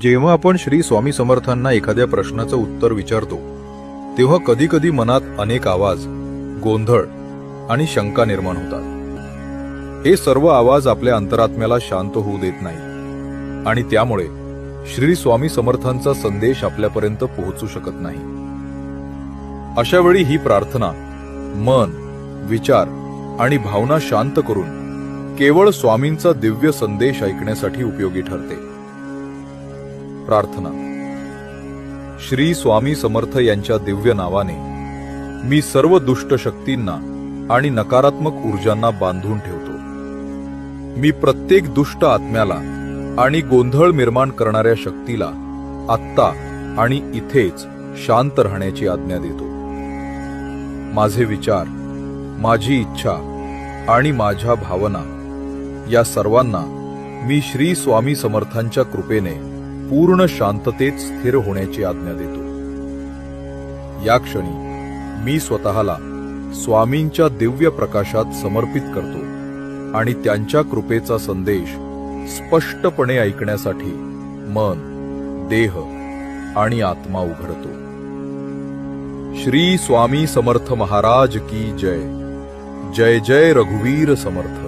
जेव्हा आपण श्री स्वामी समर्थांना एखाद्या प्रश्नाचं उत्तर विचारतो तेव्हा कधी कधी मनात अनेक आवाज, गोंधळ आणि शंका निर्माण होतात। हे सर्व आवाज आपल्या अंतरात्म्याला शांत होऊ देत नाही आणि त्यामुळे श्री स्वामी समर्थांचा संदेश आपल्यापर्यंत पोहोचू शकत नाही। अशा वेळी ही प्रार्थना मन, विचार आणि भावना शांत करून केवळ स्वामींचा दिव्य संदेश ऐकण्यासाठी उपयोगी ठरते। प्रार्थना। श्री स्वामी समर्थ यांच्या दिव्य नावाने मी सर्व दुष्ट शक्तींना आणि नकारात्मक ऊर्जांना बांधून ठेवतो। मी प्रत्येक दुष्ट आत्म्याला आणि गोंधळ निर्माण करणाऱ्या शक्तीला आत्ता आणि इथेच शांत राहण्याची आज्ञा देतो। माझे विचार, माझी इच्छा आणि माझ्या भावना या सर्वांना मी श्री स्वामी समर्थांच्या कृपेने पूर्ण शांततेत स्थिर होण्याची आज्ञा देतो। या क्षणी मी स्वतःला स्वामींच्या दिव्य प्रकाशात समर्पित करतो आणि त्यांच्या कृपेचा संदेश स्पष्टपणे ऐकण्यासाठी मन, देह आणि आत्मा उघडतो। श्री स्वामी समर्थ महाराज की जय। जय जय रघुवीर समर्थ।